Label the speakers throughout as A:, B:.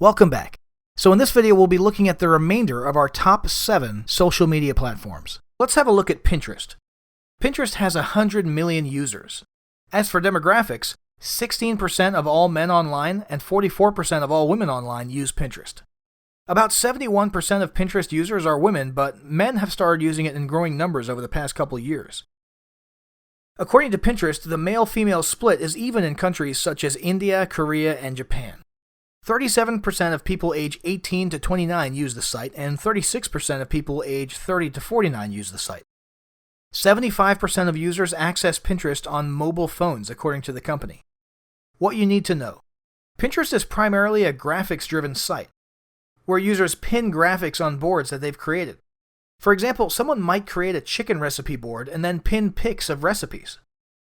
A: Welcome back. So in this video, we'll be looking at the remainder of our top 7 social media platforms. Let's have a look at Pinterest. Pinterest has 100 million users. As for demographics, 16% of all men online and 44% of all women online use Pinterest. About 71% of Pinterest users are women, but men have started using it in growing numbers over the past couple of years. According to Pinterest, the male-female split is even in countries such as India, Korea, and Japan. 37% of people age 18 to 29 use the site, and 36% of people age 30 to 49 use the site. 75% of users access Pinterest on mobile phones, according to the company. What you need to know. Pinterest is primarily a graphics-driven site, where users pin graphics on boards that they've created. For example, someone might create a chicken recipe board and then pin pics of recipes.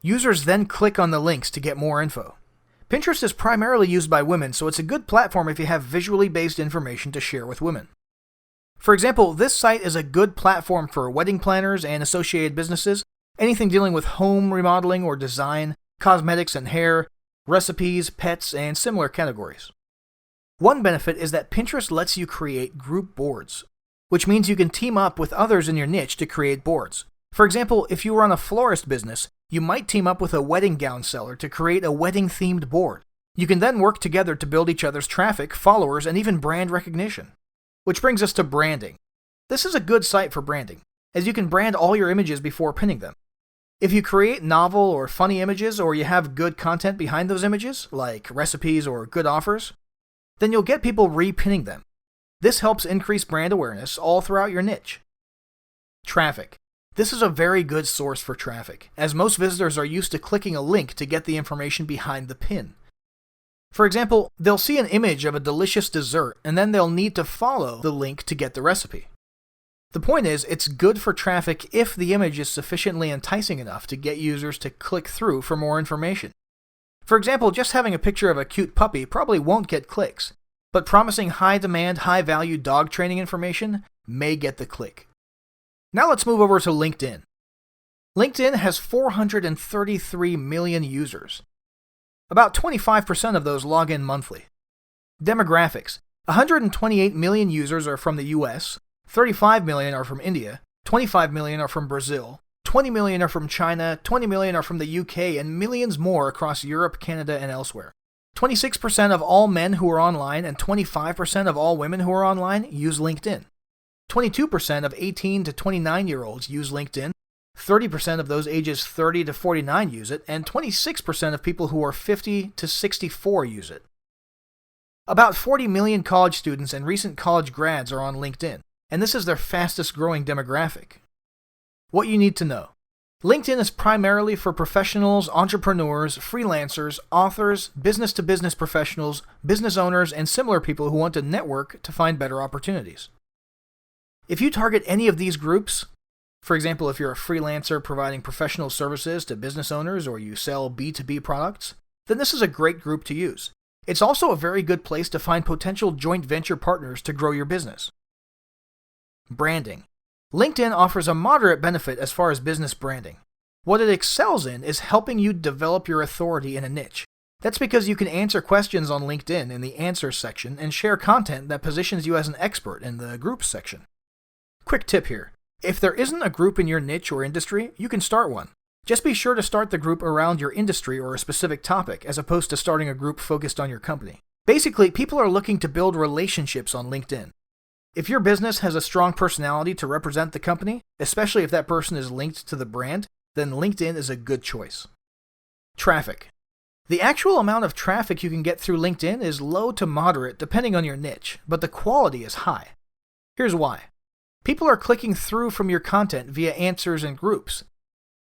A: Users then click on the links to get more info. Pinterest is primarily used by women, so it's a good platform if you have visually based information to share with women. For example, this site is a good platform for wedding planners and associated businesses, anything dealing with home remodeling or design, cosmetics and hair, recipes, pets, and similar categories. One benefit is that Pinterest lets you create group boards, which means you can team up with others in your niche to create boards. For example, if you run a florist business, you might team up with a wedding gown seller to create a wedding-themed board. You can then work together to build each other's traffic, followers, and even brand recognition. Which brings us to branding. This is a good site for branding, as you can brand all your images before pinning them. If you create novel or funny images, or you have good content behind those images, like recipes or good offers, then you'll get people re-pinning them. This helps increase brand awareness all throughout your niche. Traffic. This is a very good source for traffic, as most visitors are used to clicking a link to get the information behind the pin. For example, they'll see an image of a delicious dessert, and then they'll need to follow the link to get the recipe. The point is, it's good for traffic if the image is sufficiently enticing enough to get users to click through for more information. For example, just having a picture of a cute puppy probably won't get clicks, but promising high-demand, high-value dog training information may get the click. Now let's move over to LinkedIn. LinkedIn has 433 million users. About 25% of those log in monthly. Demographics. 128 million users are from the US, 35 million are from India, 25 million are from Brazil, 20 million are from China, 20 million are from the UK, and millions more across Europe, Canada, and elsewhere. 26% of all men who are online and 25% of all women who are online use LinkedIn. 22% of 18 to 29-year-olds use LinkedIn, 30% of those ages 30 to 49 use it, and 26% of people who are 50 to 64 use it. About 40 million college students and recent college grads are on LinkedIn, and this is their fastest growing demographic. What you need to know. LinkedIn is primarily for professionals, entrepreneurs, freelancers, authors, business-to-business professionals, business owners, and similar people who want to network to find better opportunities. If you target any of these groups, for example, if you're a freelancer providing professional services to business owners or you sell B2B products, then this is a great group to use. It's also a very good place to find potential joint venture partners to grow your business. Branding. LinkedIn offers a moderate benefit as far as business branding. What it excels in is helping you develop your authority in a niche. That's because you can answer questions on LinkedIn in the Answers section and share content that positions you as an expert in the Groups section. Quick tip here. If there isn't a group in your niche or industry, you can start one. Just be sure to start the group around your industry or a specific topic, as opposed to starting a group focused on your company. Basically, people are looking to build relationships on LinkedIn. If your business has a strong personality to represent the company, especially if that person is linked to the brand, then LinkedIn is a good choice. Traffic. The actual amount of traffic you can get through LinkedIn is low to moderate depending on your niche, but the quality is high. Here's why. People are clicking through from your content via answers and groups.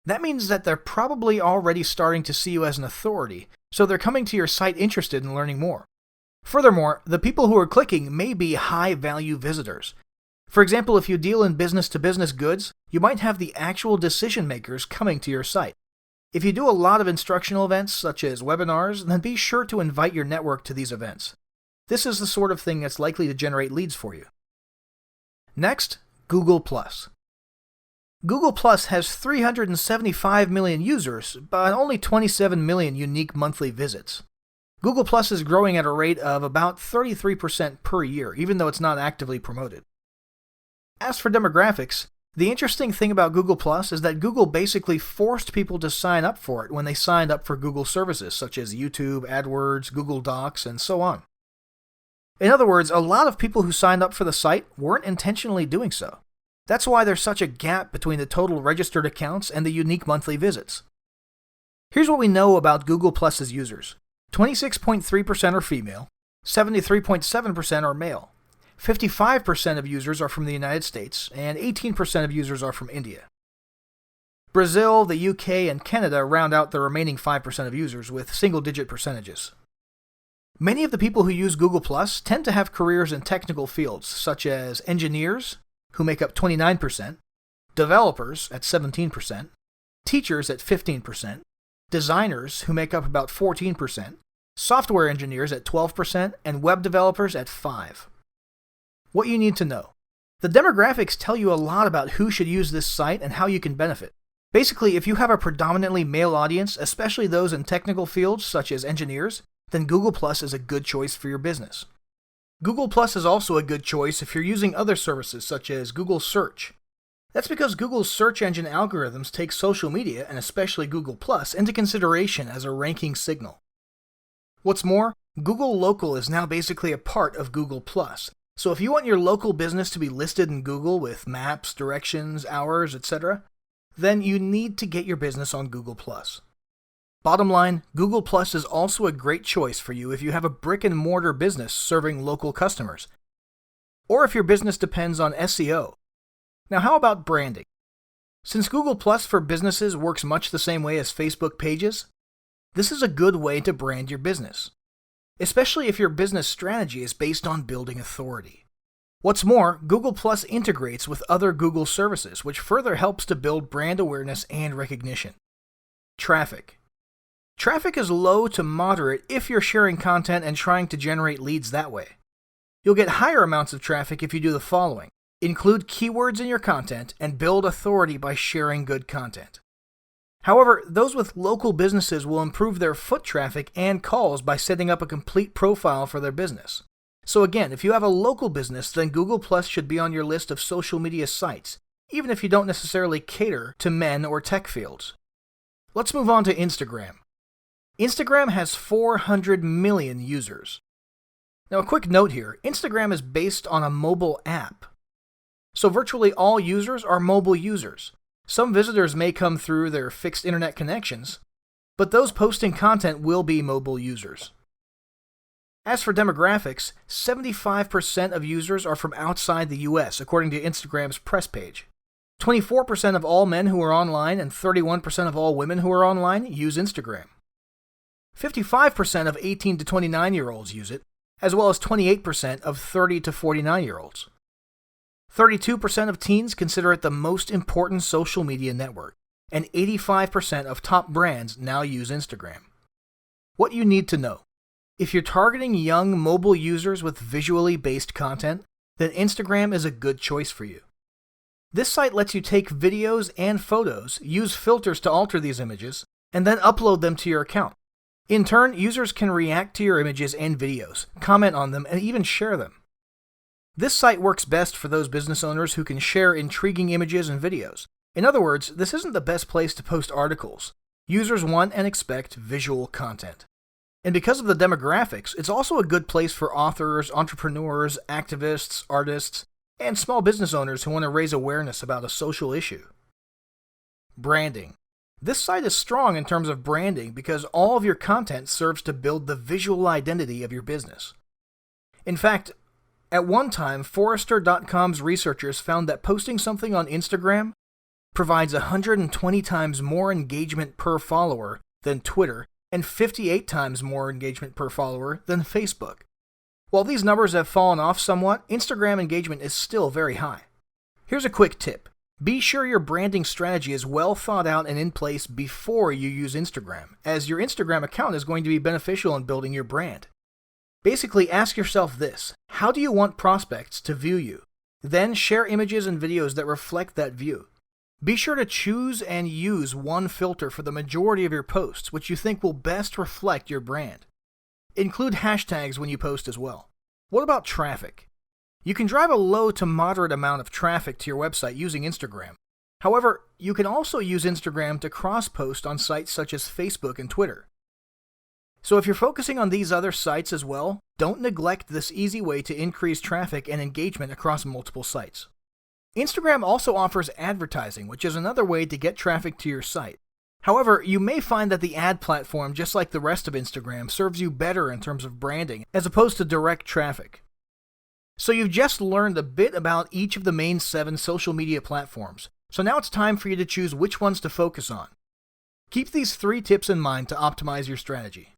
A: That means that they're probably already starting to see you as an authority, so they're coming to your site interested in learning more. Furthermore, the people who are clicking may be high-value visitors. For example, if you deal in business-to-business goods, you might have the actual decision-makers coming to your site. If you do a lot of instructional events, such as webinars, then be sure to invite your network to these events. This is the sort of thing that's likely to generate leads for you. Next, Google+. Google Plus has 375 million users, but only 27 million unique monthly visits. Google Plus is growing at a rate of about 33% per year, even though it's not actively promoted. As for demographics, the interesting thing about Google Plus is that Google basically forced people to sign up for it when they signed up for Google services such as YouTube, AdWords, Google Docs, and so on. In other words, a lot of people who signed up for the site weren't intentionally doing so. That's why there's such a gap between the total registered accounts and the unique monthly visits. Here's what we know about Google Plus's users. 26.3% are female, 73.7% are male, 55% of users are from the United States, and 18% of users are from India. Brazil, the UK, and Canada round out the remaining 5% of users with single-digit percentages. Many of the people who use Google Plus tend to have careers in technical fields, such as engineers, who make up 29%, developers at 17%, teachers at 15%, designers, who make up about 14%, software engineers at 12%, and web developers at 5%. What you need to know. The demographics tell you a lot about who should use this site and how you can benefit. Basically, if you have a predominantly male audience, especially those in technical fields such as engineers, then Google Plus is a good choice for your business. Google Plus is also a good choice if you're using other services such as Google Search. That's because Google's search engine algorithms take social media, and especially Google Plus, into consideration as a ranking signal. What's more, Google Local is now basically a part of Google Plus. So if you want your local business to be listed in Google with maps, directions, hours, etc., then you need to get your business on Google Plus. Bottom line, Google Plus is also a great choice for you if you have a brick-and-mortar business serving local customers, or if your business depends on SEO. Now, how about branding? Since Google Plus for businesses works much the same way as Facebook pages, this is a good way to brand your business, especially if your business strategy is based on building authority. What's more, Google Plus integrates with other Google services, which further helps to build brand awareness and recognition. Traffic. Traffic is low to moderate if you're sharing content and trying to generate leads that way. You'll get higher amounts of traffic if you do the following. Include keywords in your content and build authority by sharing good content. However, those with local businesses will improve their foot traffic and calls by setting up a complete profile for their business. So again, if you have a local business, then Google Plus should be on your list of social media sites, even if you don't necessarily cater to men or tech fields. Let's move on to Instagram. Instagram has 400 million users. Now a quick note here, Instagram is based on a mobile app. So virtually all users are mobile users. Some visitors may come through their fixed internet connections, but those posting content will be mobile users. As for demographics, 75% of users are from outside the US, according to Instagram's press page. 24% of all men who are online and 31% of all women who are online use Instagram. 55% of 18 to 29-year-olds use it, as well as 28% of 30 to 49-year-olds. 32% of teens consider it the most important social media network, and 85% of top brands now use Instagram. What you need to know. If you're targeting young mobile users with visually based content, then Instagram is a good choice for you. This site lets you take videos and photos, use filters to alter these images, and then upload them to your account. In turn, users can react to your images and videos, comment on them, and even share them. This site works best for those business owners who can share intriguing images and videos. In other words, this isn't the best place to post articles. Users want and expect visual content. And because of the demographics, it's also a good place for authors, entrepreneurs, activists, artists, and small business owners who want to raise awareness about a social issue. Branding. This site is strong in terms of branding because all of your content serves to build the visual identity of your business. In fact, at one time, Forrester.com's researchers found that posting something on Instagram provides 120 times more engagement per follower than Twitter and 58 times more engagement per follower than Facebook. While these numbers have fallen off somewhat, Instagram engagement is still very high. Here's a quick tip. Be sure your branding strategy is well thought out and in place before you use Instagram, as your Instagram account is going to be beneficial in building your brand. Basically, ask yourself this: how do you want prospects to view you? Then share images and videos that reflect that view. Be sure to choose and use one filter for the majority of your posts, which you think will best reflect your brand. Include hashtags when you post as well. What about traffic? You can drive a low to moderate amount of traffic to your website using Instagram. However, you can also use Instagram to cross-post on sites such as Facebook and Twitter. So if you're focusing on these other sites as well, don't neglect this easy way to increase traffic and engagement across multiple sites. Instagram also offers advertising, which is another way to get traffic to your site. However, you may find that the ad platform, just like the rest of Instagram, serves you better in terms of branding, as opposed to direct traffic. So you've just learned a bit about each of the main 7 social media platforms, so now it's time for you to choose which ones to focus on. Keep these 3 tips in mind to optimize your strategy.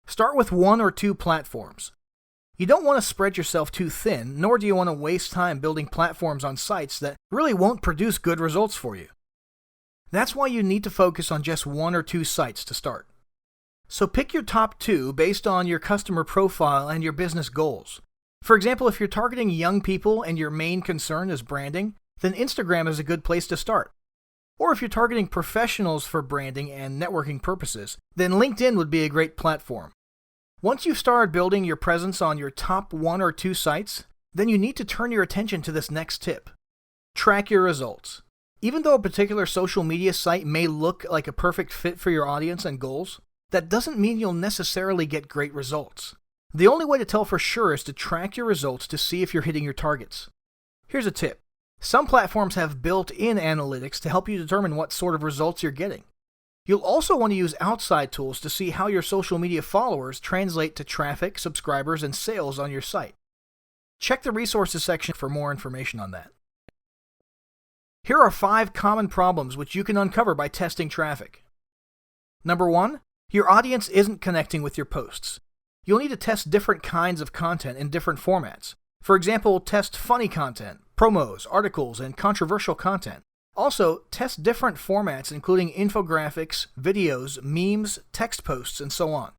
A: Start with 1 or 2 platforms. You don't want to spread yourself too thin, nor do you want to waste time building platforms on sites that really won't produce good results for you. That's why you need to focus on just 1 or 2 sites to start. So pick your top 2 based on your customer profile and your business goals. For example, if you're targeting young people and your main concern is branding, then Instagram is a good place to start. Or if you're targeting professionals for branding and networking purposes, then LinkedIn would be a great platform. Once you've started building your presence on your top 1 or 2 sites, then you need to turn your attention to this next tip. Track your results. Even though a particular social media site may look like a perfect fit for your audience and goals, that doesn't mean you'll necessarily get great results. The only way to tell for sure is to track your results to see if you're hitting your targets. Here's a tip. Some platforms have built-in analytics to help you determine what sort of results you're getting. You'll also want to use outside tools to see how your social media followers translate to traffic, subscribers, and sales on your site. Check the resources section for more information on that. Here are 5 common problems which you can uncover by testing traffic. Number 1, your audience isn't connecting with your posts. You'll need to test different kinds of content in different formats. For example, test funny content, promos, articles, and controversial content. Also, test different formats including infographics, videos, memes, text posts, and so on.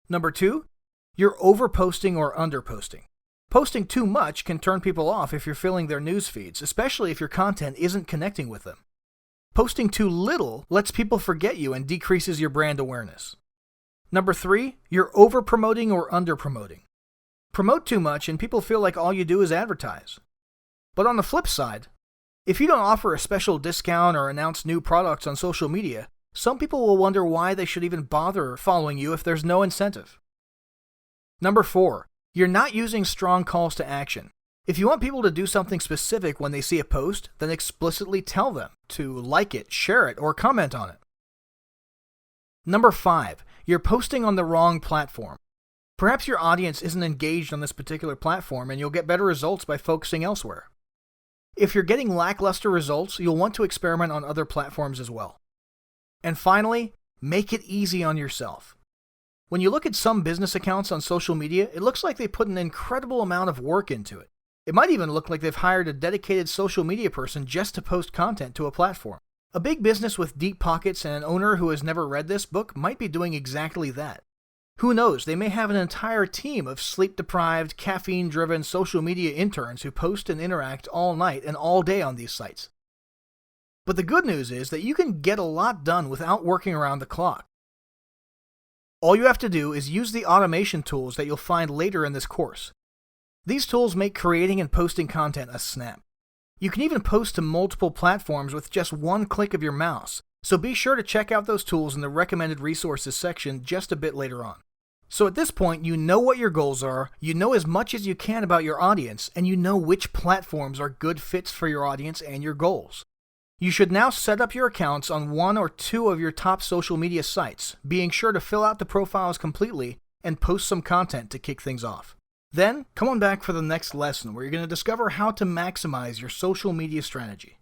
A: Number 2, you're overposting or underposting. Posting too much can turn people off if you're filling their news feeds, especially if your content isn't connecting with them. Posting too little lets people forget you and decreases your brand awareness. Number 3, you're over-promoting or under-promoting. Promote too much and people feel like all you do is advertise. But on the flip side, if you don't offer a special discount or announce new products on social media, some people will wonder why they should even bother following you if there's no incentive. Number 4, you're not using strong calls to action. If you want people to do something specific when they see a post, then explicitly tell them to like it, share it, or comment on it. Number 5, you're posting on the wrong platform. Perhaps your audience isn't engaged on this particular platform and you'll get better results by focusing elsewhere. If you're getting lackluster results, you'll want to experiment on other platforms as well. And finally, make it easy on yourself. When you look at some business accounts on social media, it looks like they put an incredible amount of work into it. It might even look like they've hired a dedicated social media person just to post content to a platform. A big business with deep pockets and an owner who has never read this book might be doing exactly that. Who knows, they may have an entire team of sleep-deprived, caffeine-driven social media interns who post and interact all night and all day on these sites. But the good news is that you can get a lot done without working around the clock. All you have to do is use the automation tools that you'll find later in this course. These tools make creating and posting content a snap. You can even post to multiple platforms with just one click of your mouse, so be sure to check out those tools in the recommended resources section just a bit later on. So at this point, you know what your goals are, you know as much as you can about your audience, and you know which platforms are good fits for your audience and your goals. You should now set up your accounts on 1 or 2 of your top social media sites, being sure to fill out the profiles completely and post some content to kick things off. Then, come on back for the next lesson where you're going to discover how to maximize your social media strategy.